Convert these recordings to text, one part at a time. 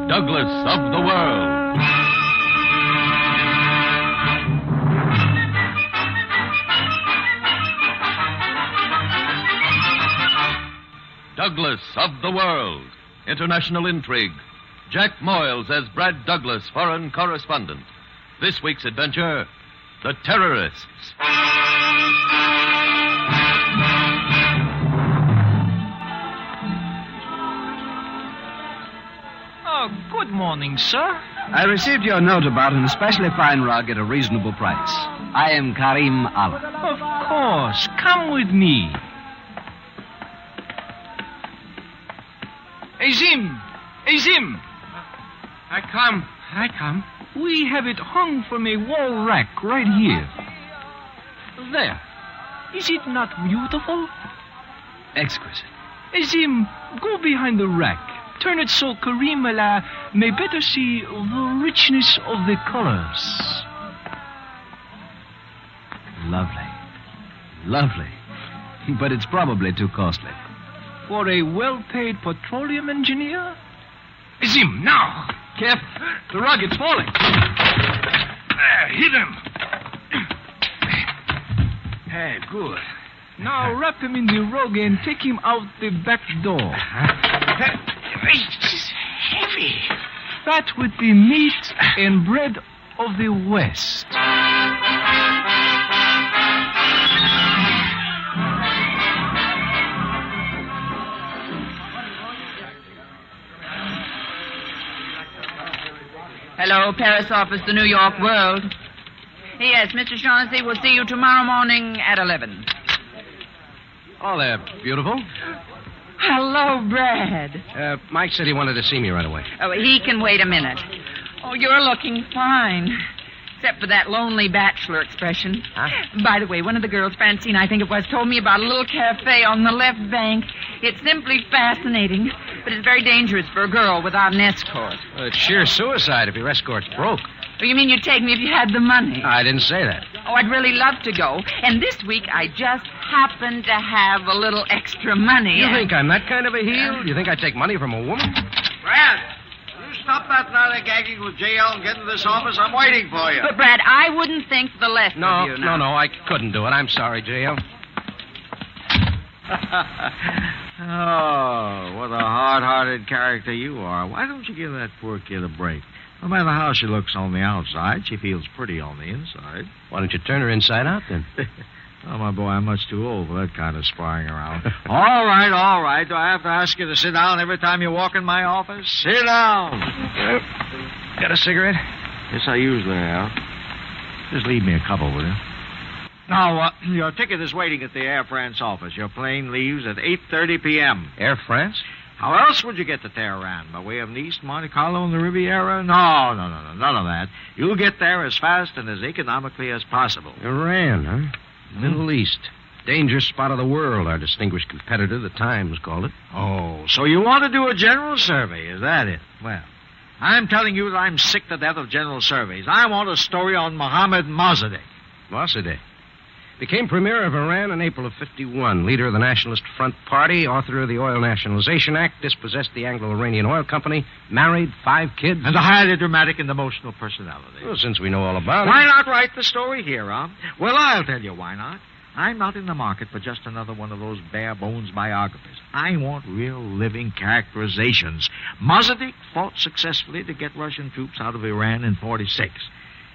Douglas of the world. Douglas of the world. International intrigue. Jack Moyles as Brad Douglas, foreign correspondent. This week's adventure, The Terrorists. Oh, good morning, sir. I received your note about an especially fine rug at a reasonable price. I am Karim Allah. Of course. Come with me. Azim! Azim! I come. We have it hung from a wall rack right here. There. Is it not beautiful? Exquisite. Azim, go behind the rack. Turn it so Karim Allah may better see the richness of the colors. Lovely. But it's probably too costly. For a well-paid petroleum engineer? Azim, now! Careful. The rug, it's falling. Hit him. Hey, good. Now wrap him in the rug and take him out the back door. It's heavy. Fat with the meat and bread of the West. Hello, Paris office, the New York World. Yes, Mr. Shaughnessy will see you tomorrow morning at 11. Oh, there, beautiful. Hello, Brad. Mike said he wanted to see me right away. Oh, he can wait a minute. Oh, you're looking fine. Except for that lonely bachelor expression. Huh? By the way, one of the girls, Francine, I think it was, told me about a little cafe on the left bank. It's simply fascinating, but it's very dangerous for a girl without an escort. Well, it's sheer suicide if your escort's broke. Oh, you mean you'd take me if you had the money? I didn't say that. Oh, I'd really love to go. And this week, I just happen to have a little extra money. You think I'm that kind of a heel? You think I take money from a woman? Brad, you stop that lollygagging with JL and get into this office. I'm waiting for you. But, Brad, I wouldn't think the less No, of you now. no, I couldn't do it. I'm sorry, J.L. Oh, what a hard-hearted character you are. Why don't you give that poor kid a break? No matter how she looks on the outside, she feels pretty on the inside. Why don't you turn her inside out, then? Oh, my boy, I'm much too old for that kind of sparring around. All right. Do I have to ask you to sit down every time you walk in my office? Sit down. Got a cigarette? Yes, I usually have. Just leave me a couple, will you? Now, your ticket is waiting at the Air France office. Your plane leaves at 8:30 p.m. Air France? How else would you get to Tehran? By way of Nice, Monte Carlo, and the Riviera? No, none of that. You'll get there as fast and as economically as possible. Iran, huh? Middle East. Dangerous spot of the world, our distinguished competitor, the Times, called it. Oh, so you want to do a general survey, is that it? Well, I'm telling you that I'm sick to death of general surveys. I want a story on Mohammed Mossadegh. Mossadegh. Became premier of Iran in April of 51, leader of the Nationalist Front Party, author of the Oil Nationalization Act, dispossessed the Anglo-Iranian Oil Company, married, 5 kids. And a highly dramatic and emotional personality. Well, since we know all about Why it. not write the story here, huh? Well, I'll tell you why not. I'm not in the market for just another one of those bare-bones biographies. I want real living characterizations. Mossadegh fought successfully to get Russian troops out of Iran in 46.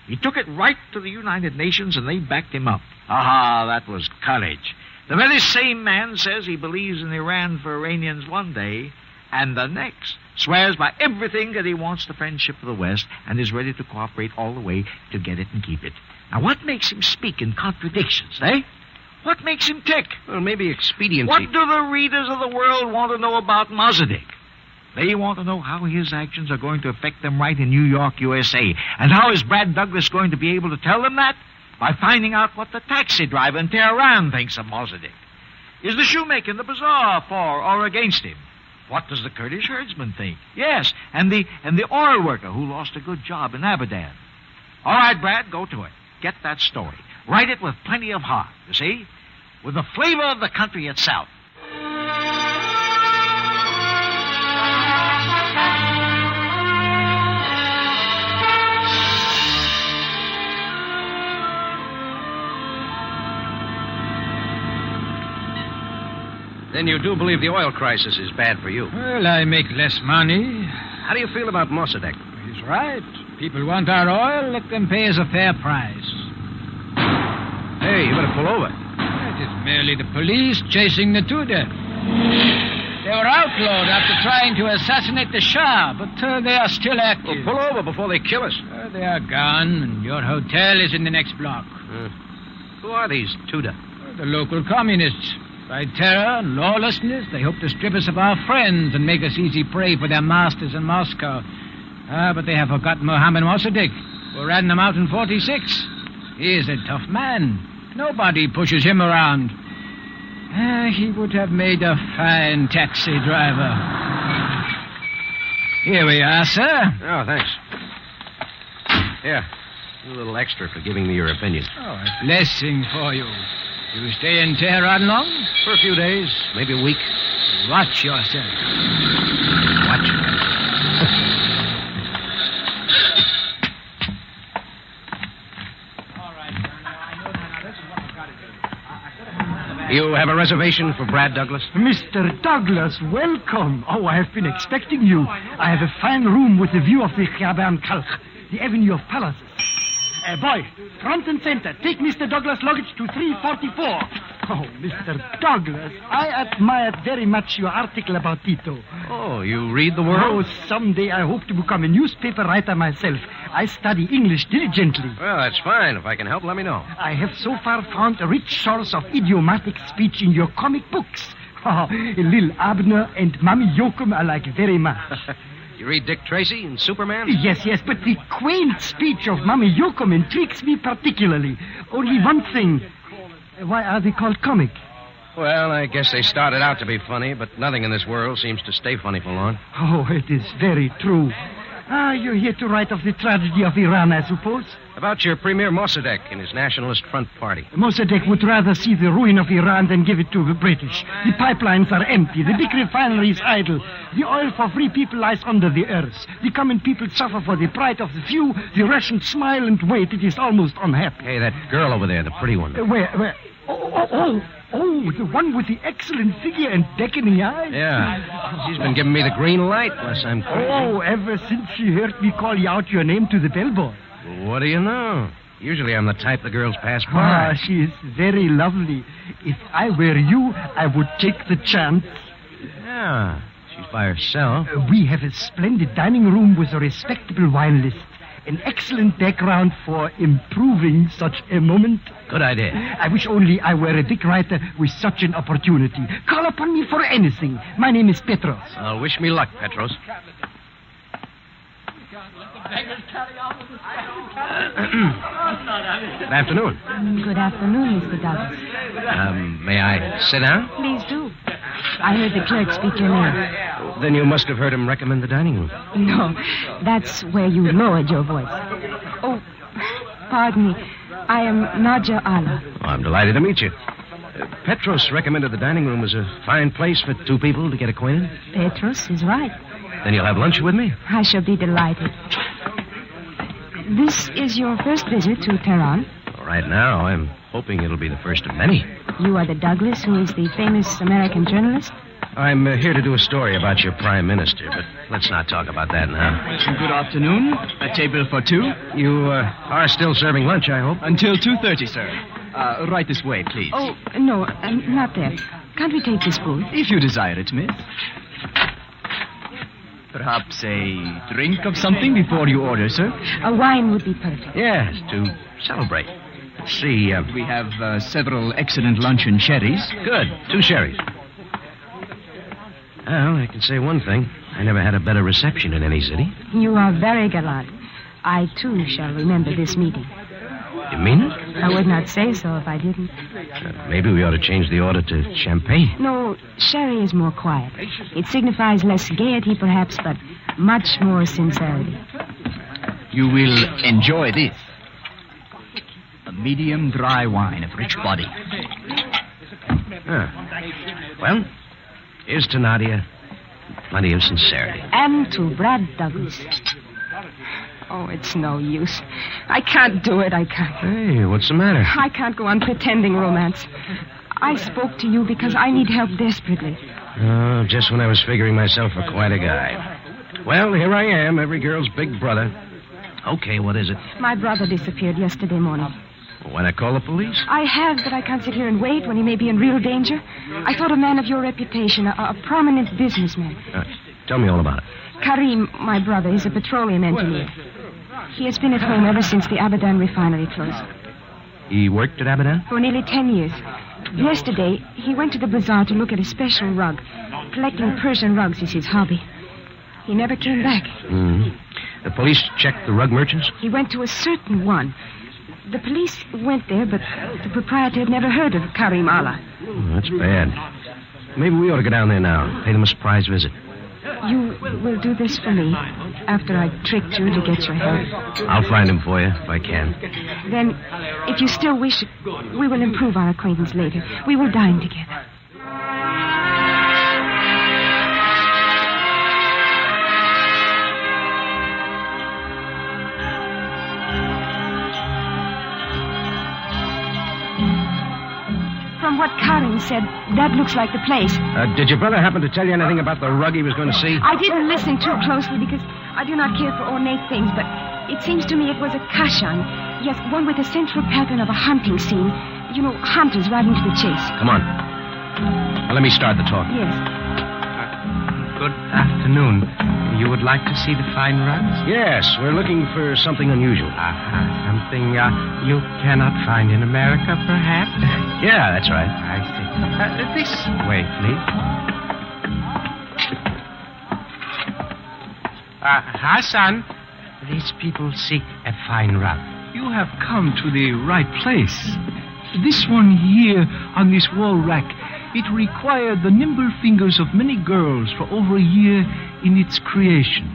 He took it right to the United Nations, and they backed him up. Aha, that was courage. The very same man says he believes in Iran for Iranians one day, and the next swears by everything that he wants the friendship of the West and is ready to cooperate all the way to get it and keep it. Now, what makes him speak in contradictions, eh? What makes him tick? Well, maybe expediency. What do the readers of the world want to know about Mossadegh? They want to know how his actions are going to affect them right in New York, USA. And how is Brad Douglas going to be able to tell them that? By finding out what the taxi driver in Tehran thinks of Mossadegh. Is the shoemaker in the bazaar for or against him? What does the Kurdish herdsman think? Yes, and the oil worker who lost a good job in Abadan. All right, Brad, go to it. Get that story. Write it with plenty of heart, you see? With the flavor of the country itself. Then you do believe the oil crisis is bad for you. Well, I make less money. How do you feel about Mossadegh? He's right. People want our oil, let them pay us a fair price. Hey, you better pull over. It is merely the police chasing the two dead. They were outlawed after trying to assassinate the Shah, but they are still active. Well, pull over before they kill us. They are gone, and your hotel is in the next block. Who are these Tudor? The local communists. By terror and lawlessness, they hope to strip us of our friends and make us easy prey for their masters in Moscow. But they have forgotten Mohammed Mossadegh, who ran them out in 46. He is a tough man. Nobody pushes him around. He would have made a fine taxi driver. Here we are, sir. Oh, thanks. Here, a little extra for giving me your opinion. Oh, a blessing for you. You stay in Tehran long? For a few days, maybe a week. Watch yourself. Watch. You have a reservation for Brad Douglas? Mr. Douglas, welcome. Oh, I have been expecting you. I have a fine room with a view of the Khaban Kalk, the Avenue of Palaces. Boy, front and center, take Mr. Douglas' luggage to 344. Oh, Mr. Douglas, I admired very much your article about Tito. Oh, you read the world? Oh, someday I hope to become a newspaper writer myself. I study English diligently. Well, that's fine. If I can help, let me know. I have so far found a rich source of idiomatic speech in your comic books. Oh, Lil Abner and Mummy Yokum I like very much. You read Dick Tracy and Superman? Yes, but the quaint speech of Mummy Yokum intrigues me particularly. Only one thing. Why are they called comic? Well, I guess they started out to be funny, but nothing in this world seems to stay funny for long. Oh, it is very true. You're here to write of the tragedy of Iran, I suppose? About your Premier Mossadegh and his Nationalist Front Party. Mossadegh would rather see the ruin of Iran than give it to the British. The pipelines are empty. The big refineries idle. The oil for free people lies under the earth. The common people suffer for the pride of the few. The Russians smile and wait. It is almost unhappy. Hey, that girl over there, the pretty one. Where? Oh, the one with the excellent figure and beckoning eyes? Yeah. She's been giving me the green light, unless I'm crazy. Oh, ever since she heard me call out your name to the bellboy. What do you know? Usually I'm the type the girls pass by. She is very lovely. If I were you, I would take the chance. Yeah, she's by herself. We have a splendid dining room with a respectable wine list. An excellent background for improving such a moment. Good idea. I wish only I were a big writer with such an opportunity. Call upon me for anything. My name is Petros. Wish me luck, Petros. Good afternoon. Good afternoon, Mr. Douglas. May I sit down? Please do. I heard the clerk speak your name. Then you must have heard him recommend the dining room. No, that's where you lowered your voice. Oh, pardon me. I am Nadja Allah. Oh, I'm delighted to meet you. Petros recommended the dining room as a fine place for two people to get acquainted. Petros is right. Then you'll have lunch with me? I shall be delighted. This is your first visit to Tehran? Right now, I'm hoping it'll be the first of many. You are the Douglas who is the famous American journalist? I'm here to do a story about your prime minister, but let's not talk about that now. Good afternoon. A table for two? You are still serving lunch, I hope? Until 2:30, sir. Right this way, please. Oh, no, not there. Can't we take this booth? If you desire it, miss. Perhaps a drink of something before you order, sir? A wine would be perfect. Yes, to celebrate. Let's see. We have several excellent luncheon sherries. Good. 2 sherries. Well, I can say one thing. I never had a better reception in any city. You are very gallant. I, too, shall remember this meeting. You mean it? I would not say so if I didn't. Maybe we ought to change the order to champagne. No, sherry is more quiet. It signifies less gaiety, perhaps, but much more sincerity. You will enjoy this. A medium dry wine of rich body. Well, here's to Nadia. Plenty of sincerity. And to Brad Douglas. Oh, it's no use. I can't do it, I can't. Hey, what's the matter? I can't go on pretending romance. I spoke to you because I need help desperately. Oh, just when I was figuring myself for quite a guy. Well, here I am, every girl's big brother. Okay, what is it? My brother disappeared yesterday morning. Why not call the police? I have, but I can't sit here and wait when he may be in real danger. I thought a man of your reputation, a prominent businessman. Tell me all about it. Karim, my brother, is a petroleum engineer. He has been at home ever since the Abadan refinery closed. He worked at Abadan? For nearly 10 years. Yesterday, he went to the bazaar to look at a special rug. Collecting Persian rugs is his hobby. He never came back. Mm-hmm. The police checked the rug merchants? He went to a certain one. The police went there, but the proprietor had never heard of Karim Allah. Oh, that's bad. Maybe we ought to go down there now and pay them a surprise visit. You will do this for me after I tricked you to get your help. I'll find him for you if I can. Then, if you still wish it, we will improve our acquaintance later. We will dine together. From what Karim said, that looks like the place. Did your brother happen to tell you anything about the rug he was going to see? I didn't listen too closely because I do not care for ornate things, but it seems to me it was a kashan. Yes, one with a central pattern of a hunting scene. You know, hunters riding to the chase. Come on. Now, let me start the talk. Yes. Good afternoon. You would like to see the fine rugs? Yes, we're looking for something unusual. Something you cannot find in America, perhaps? Yeah, that's right. I see. This way, please. Hassan, these people seek a fine rug. You have come to the right place. This one here on this wall rack, it required the nimble fingers of many girls for over a year in its creation.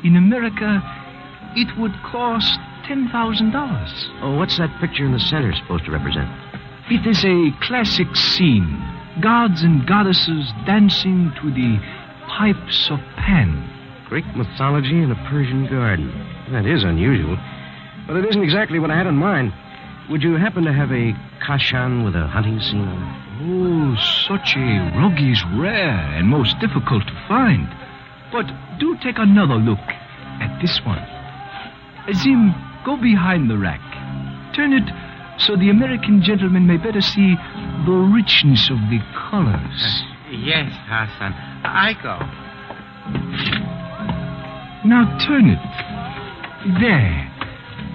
In America, it would cost $10,000. Oh, what's that picture in the center supposed to represent? It is a classic scene. Gods and goddesses dancing to the pipes of Pan. Greek mythology in a Persian garden. That is unusual. But it isn't exactly what I had in mind. Would you happen to have a kashan with a hunting scene on it? Oh, such a rug is rare and most difficult to find. But do take another look at this one. Azim, go behind the rack. Turn it so the American gentleman may better see the richness of the colors. Yes, Hassan. I go. Now turn it. There.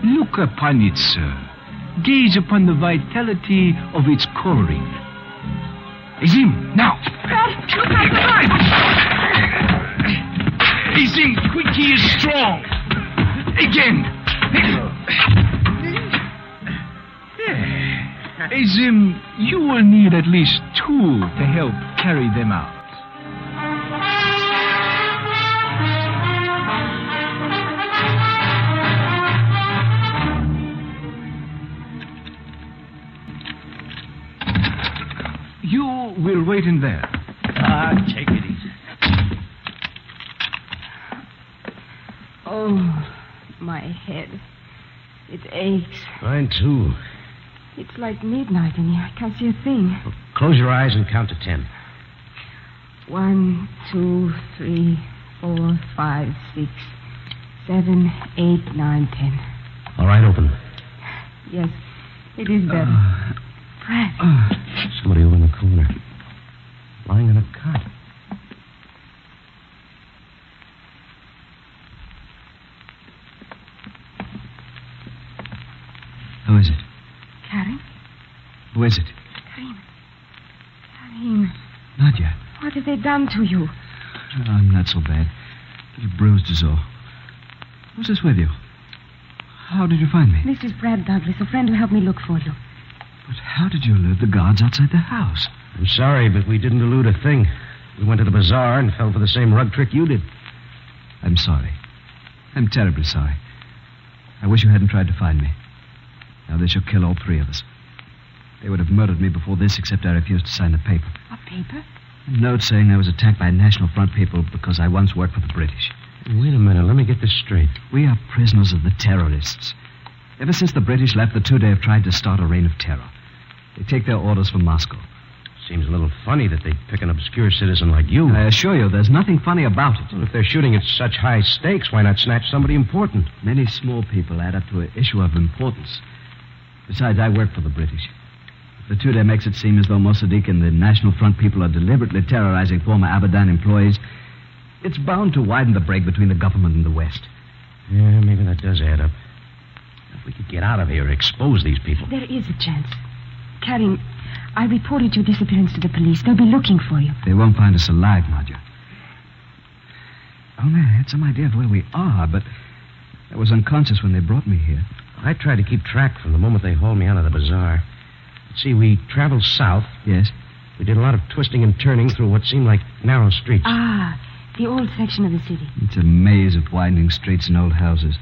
Look upon it, sir. Gaze upon the vitality of its coloring. Azim, now. Look out the rug! Azim, quick, he is strong. Again. Azim, you will need at least two to help carry them out. You will wait in there. Take it easy. Oh, my head. It aches. Mine, too. It's like midnight in here. I can't see a thing. Well, close your eyes and count to 10. 1, 2, 3, 4, 5, 6, 7, 8, 9, 10. All right, open. Yes, it is better. Brad. Somebody over in the corner. Lying on a cot. Who is it? Karim? Who is it? Karim. Nadia. What have they done to you? I'm not so bad. You bruised is all. Who's this with you? How did you find me? This is Brad Douglas, a friend who helped me look for you. But how did you elude the guards outside the house? I'm sorry, but we didn't elude a thing. We went to the bazaar and fell for the same rug trick you did. I'm sorry. I'm terribly sorry. I wish you hadn't tried to find me. Now they shall kill all three of us. They would have murdered me before this, except I refused to sign the paper. A paper? A note saying I was attacked by National Front people because I once worked for the British. Wait a minute. Let me get this straight. We are prisoners of the terrorists. Ever since the British left, the two they have tried to start a reign of terror. They take their orders from Moscow. Seems a little funny that they pick an obscure citizen like you. I assure you, there's nothing funny about it. Well, if they're shooting at such high stakes, why not snatch somebody important? Many small people add up to an issue of importance. Besides, I work for the British. If the two-day makes it seem as though Mossadegh and the National Front people are deliberately terrorizing former Abadan employees, it's bound to widen the break between the government and the West. Yeah, maybe that does add up. If we could get out of here and expose these people. There is a chance. Karim, I reported your disappearance to the police. They'll be looking for you. They won't find us alive, Nadia. Only I had some idea of where we are, but I was unconscious when they brought me here. I tried to keep track from the moment they hauled me out of the bazaar. See, we traveled south. Yes? We did a lot of twisting and turning through what seemed like narrow streets. Ah, the old section of the city. It's a maze of winding streets and old houses.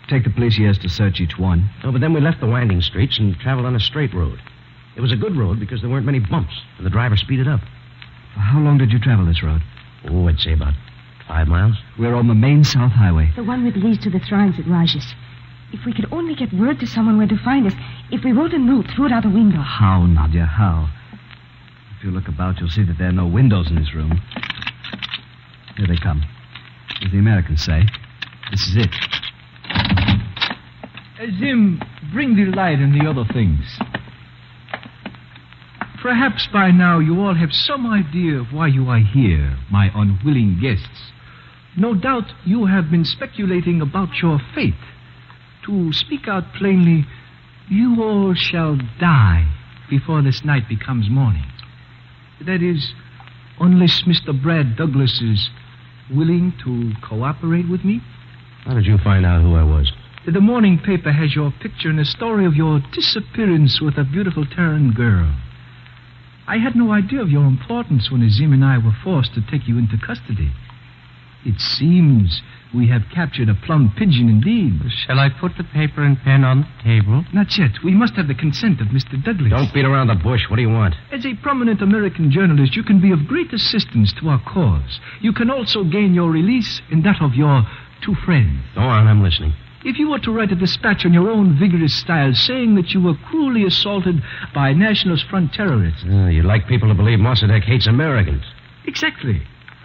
Take the police years to search each one. Oh, but then we left the winding streets and traveled on a straight road. It was a good road because there weren't many bumps, and the driver speeded up. How long did you travel this road? Oh, I'd say about 5 miles. We're on the main South Highway. The one that leads to the shrines at Rajas. If we could only get word to someone where to find us, if we wrote a note, threw it out the window. How, Nadia, how? If you look about, you'll see that there are no windows in this room. Here they come. As the Americans say, this is it. Zim, bring the light and the other things. Perhaps by now you all have some idea of why you are here, my unwilling guests. No doubt you have been speculating about your fate. To speak out plainly, you all shall die before this night becomes morning. That is, unless Mr. Brad Douglas is willing to cooperate with me. How did you find out who I was? The morning paper has your picture and a story of your disappearance with a beautiful Terran girl. I had no idea of your importance when Azim and I were forced to take you into custody. It seems we have captured a plum pigeon indeed. Shall I put the paper and pen on the table? Not yet. We must have the consent of Mr. Douglas. Don't beat around the bush. What do you want? As a prominent American journalist, you can be of great assistance to our cause. You can also gain your release and that of your 2 friends. Go on, I'm listening. If you were to write a dispatch in your own vigorous style saying that you were cruelly assaulted by Nationalist Front terrorists. You'd like people to believe Mossadegh hates Americans. Exactly.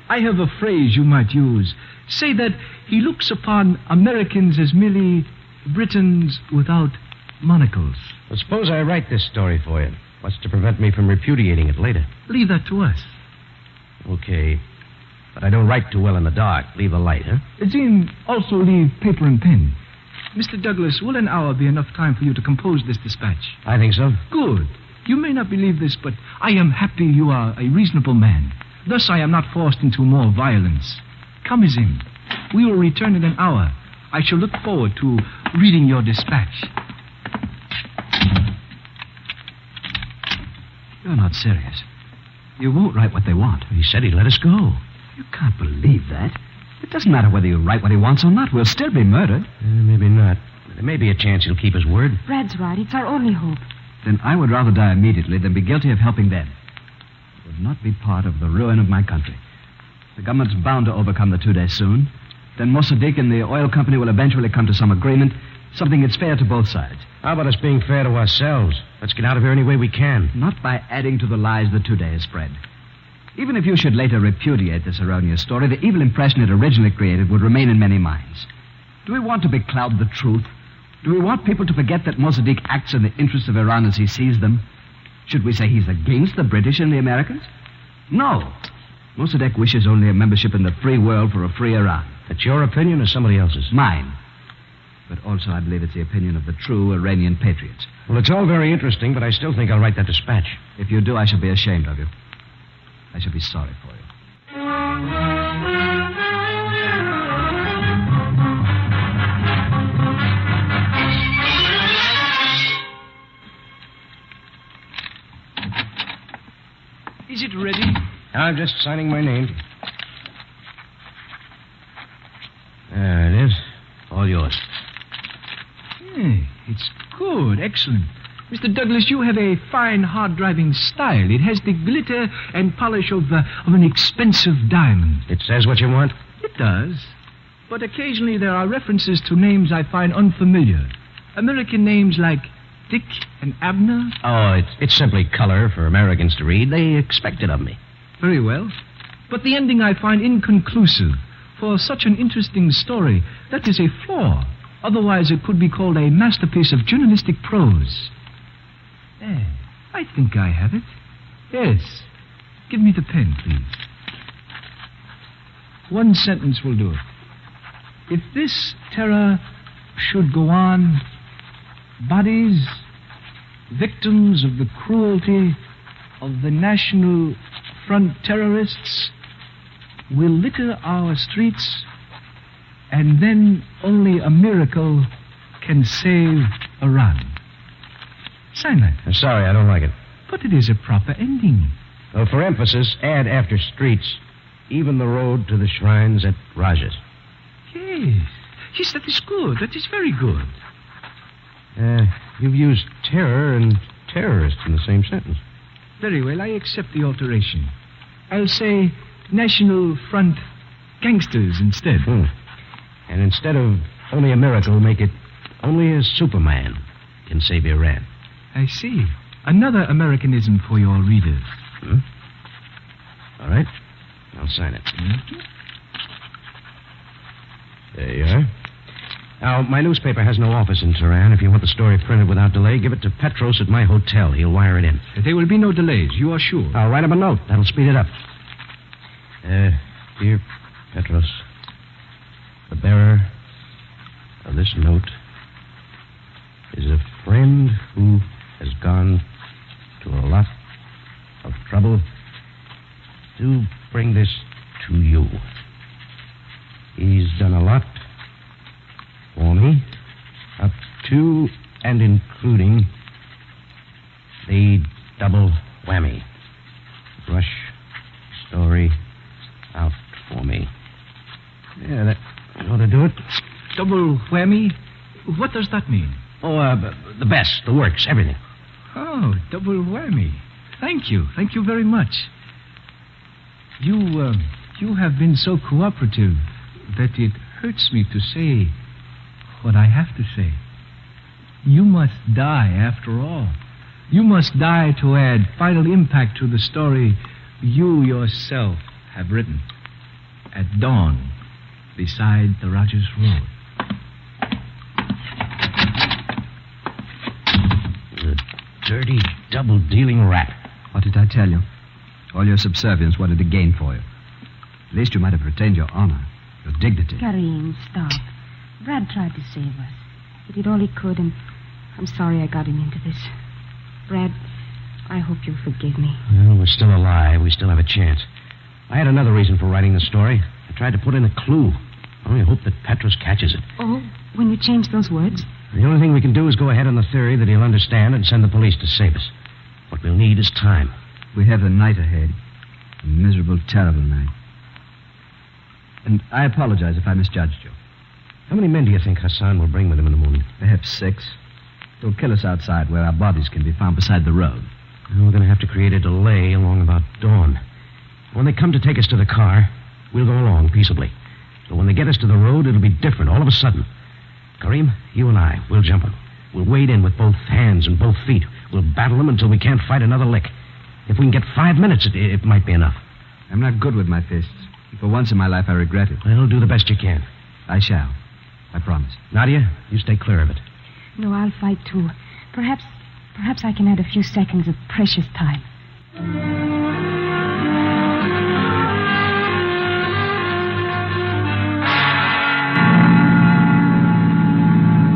I have a phrase you might use. Say that he looks upon Americans as merely Britons without monocles. Well, suppose I write this story for you. What's to prevent me from repudiating it later? Leave that to us. Okay. But I don't write too well in the dark. Leave the light, huh? Jean, also leave paper and pen. Mr. Douglas, will an hour be enough time for you to compose this dispatch? I think so. Good. You may not believe this, but I am happy you are a reasonable man. Thus I am not forced into more violence. Come, Azim. We will return in an hour. I shall look forward to reading your dispatch. You're not serious. You won't write what they want. He said he'd let us go. You can't believe that. It doesn't matter whether you write what he wants or not. We'll still be murdered. Maybe not. There may be a chance he'll keep his word. Brad's right. It's our only hope. Then I would rather die immediately than be guilty of helping them. It would not be part of the ruin of my country. The government's bound to overcome the 2 days soon. Then Mossadegh and the oil company will eventually come to some agreement, something that's fair to both sides. How about us being fair to ourselves? Let's get out of here any way we can. Not by adding to the lies the 2 days spread. Even if you should later repudiate this erroneous story, the evil impression it originally created would remain in many minds. Do we want to becloud the truth? Do we want people to forget that Mossadegh acts in the interests of Iran as he sees them? Should we say he's against the British and the Americans? No. Mossadegh wishes only a membership in the free world for a free Iran. That's your opinion or somebody else's? Mine. But also I believe it's the opinion of the true Iranian patriots. Well, it's all very interesting, but I still think I'll write that dispatch. If you do, I shall be ashamed of you. I shall be sorry for you. Is it ready? I'm just signing my name. There it is. All yours. Hey, it's good. Excellent. Mr. Douglas, you have a fine, hard-driving style. It has the glitter and polish of an expensive diamond. It says what you want? It does. But occasionally there are references to names I find unfamiliar. American names like Dick and Abner? Oh, it's simply color for Americans to read. They expect it of me. Very well. But the ending I find inconclusive. For such an interesting story, that is a flaw. Otherwise, it could be called a masterpiece of journalistic prose. I think I have it. Yes. Give me the pen, please. One sentence will do it. If this terror should go on, bodies, victims of the cruelty of the National Front terrorists, will litter our streets, and then only a miracle can save Iran. Sign that. I'm sorry, I don't like it. But it is a proper ending. Well, for emphasis, add after streets, even the road to the shrines at Rajas. Yes, that is good. That is very good. You've used terror and terrorist in the same sentence. Very well, I accept the alteration. I'll say National Front gangsters instead. And instead of only a miracle, make it only a Superman can save Iran. I see. Another Americanism for your readers. All right. I'll sign it. There you are. Now, my newspaper has no office in Tehran. If you want the story printed without delay, give it to Petros at my hotel. He'll wire it in. There will be no delays, you are sure? I'll write him a note. That'll speed it up. Dear Petros, the bearer of this note is a friend who has gone to a lot of trouble to bring this to you. He's done a lot for me, up to and including the double whammy. Rush story out for me. Yeah, that ought to do it. Double whammy? What does that mean? Oh, the best, the works, everything. Oh, double whammy. Thank you. Thank you very much. You have been so cooperative that it hurts me to say what I have to say. You must die after all. You must die to add final impact to the story you yourself have written. At dawn, beside the Rogers Road. The dirty, double-dealing rat. What did I tell you? All your subservience wanted to gain for you. At least you might have retained your honor, your dignity. Karim, stop. Brad tried to save us. He did all he could, and I'm sorry I got him into this. Brad, I hope you'll forgive me. Well, we're still alive. We still have a chance. I had another reason for writing the story. I tried to put in a clue. I only hope that Petros catches it. Oh, when you changed those words? The only thing we can do is go ahead on the theory that he'll understand and send the police to save us. What we'll need is time. We have the night ahead. A miserable, terrible night. And I apologize if I misjudged you. How many men do you think Hassan will bring with him in the morning? Perhaps 6. They'll kill us outside where our bodies can be found beside the road. Well, we're going to have to create a delay along about dawn. When they come to take us to the car, we'll go along peaceably. But when they get us to the road, it'll be different all of a sudden. Karim, you and I, we'll jump them. We'll wade in with both hands and both feet. We'll battle them until we can't fight another lick. If we can get 5 minutes, it might be enough. I'm not good with my fists. For once in my life, I regret it. Well, do the best you can. I shall. I promise. Nadia, you stay clear of it. No, I'll fight too. Perhaps I can add a few seconds of precious time.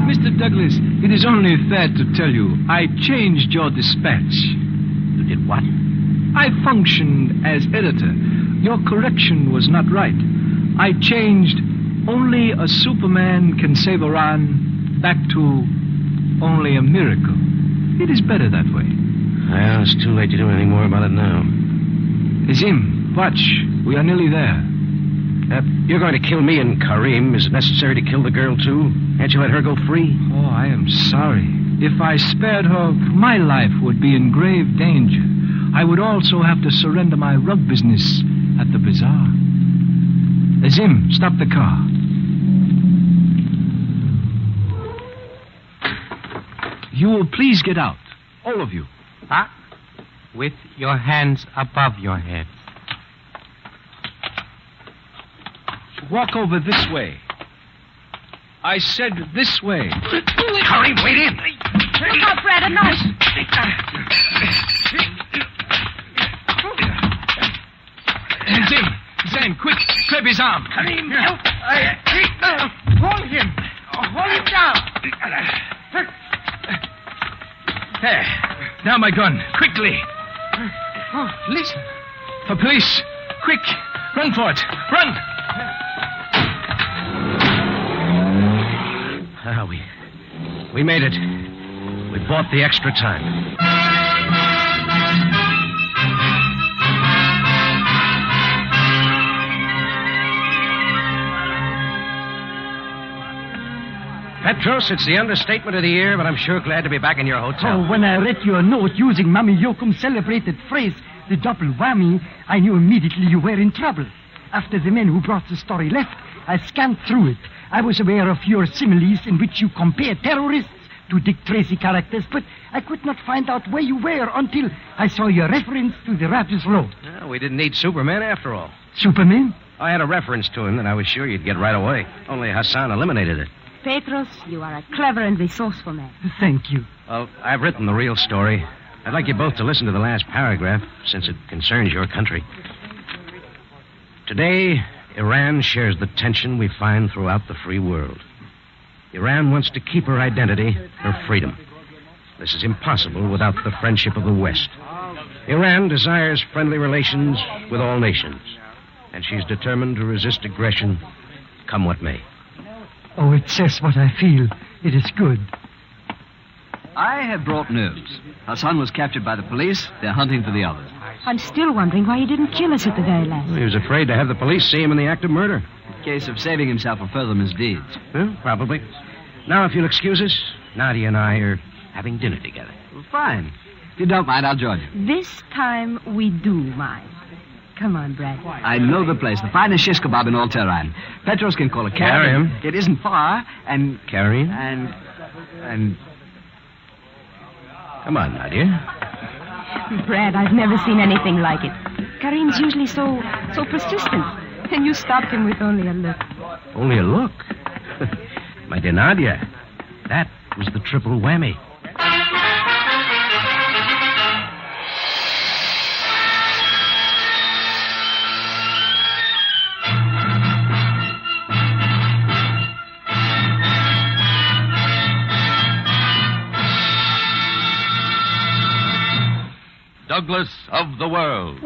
Mr. Douglas, it is only fair to tell you, I changed your dispatch. You did what? I functioned as editor. Your correction was not right. I changed only a Superman can save Iran back to only a miracle. It is better that way. Well, it's too late to do anything more about it now. Azim, watch. We are nearly there. You're going to kill me and Karim. Is it necessary to kill the girl, too? Can't you let her go free? Oh, I am sorry. If I spared her, my life would be in grave danger. I would also have to surrender my rug business at the bazaar. Azim, stop the car. you will please get out. All of you. Ah, with your hands above your head. Walk over this way. I said this way. Hurry, wait in. Look out, Brad, a knife. Zane, quick, grab his arm. Karim, help! Hold him! Hold him down! There. Now my gun. Quickly. Oh, listen. For police. Quick. Run for it. Run. We made it. We bought the extra time. Petros, it's the understatement of the year, but I'm sure glad to be back in your hotel. Oh, when I read your note using Mami Yokum's celebrated phrase, the double whammy, I knew immediately you were in trouble. After the men who brought the story left, I scanned through it. I was aware of your similes in which you compare terrorists to Dick Tracy characters, but I could not find out where you were until I saw your reference to the Rapper's Road. Well, we didn't need Superman after all. Superman? I had a reference to him that I was sure you'd get right away. Only Hassan eliminated it. Petros, you are a clever and resourceful man. Thank you. Well, I've written the real story. I'd like you both to listen to the last paragraph, since it concerns your country. Today, Iran shares the tension we find throughout the free world. Iran wants to keep her identity, her freedom. This is impossible without the friendship of the West. Iran desires friendly relations with all nations, and she's determined to resist aggression, come what may. Oh, it says what I feel. It is good. I have brought news. Hassan was captured by the police. They're hunting for the others. I'm still wondering why he didn't kill us at the very last. He was afraid to have the police see him in the act of murder. A case of saving himself from further misdeeds. Well, probably. Now, if you'll excuse us, Nadia and I are having dinner together. Well, fine. If you don't mind, I'll join you. This time we do mind. Come on, Brad. I know the place. The finest shish kebab in all Tehran. Petros can call a cab. Carry him. It isn't far, and... Carry him? And... Come on, Nadia. Brad, I've never seen anything like it. Karim's usually so persistent. And you stopped him with only a look. Only a look? My dear Nadia, that was the triple whammy. Douglas of the world.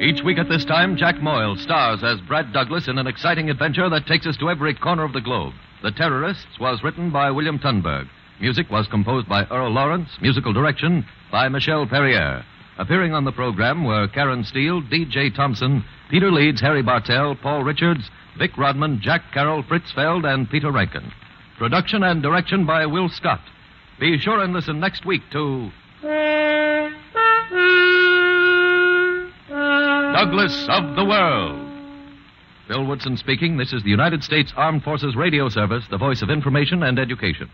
Each week at this time, Jack Moyles stars as Brad Douglas in an exciting adventure that takes us to every corner of the globe. The Terrorists was written by William Tunberg. Music was composed by Earl Lawrence. Musical direction by Michel Perrier. Appearing on the program were Karen Steele, D.J. Thompson, Peter Leeds, Harry Bartell, Paul Richards, Vic Rodman, Jack Carroll, Fritz Feld, and Peter Rankin. Production and direction by Will Scott. Be sure and listen next week to Douglas of the World. Bill Woodson speaking. This is the United States Armed Forces Radio Service, the voice of information and education.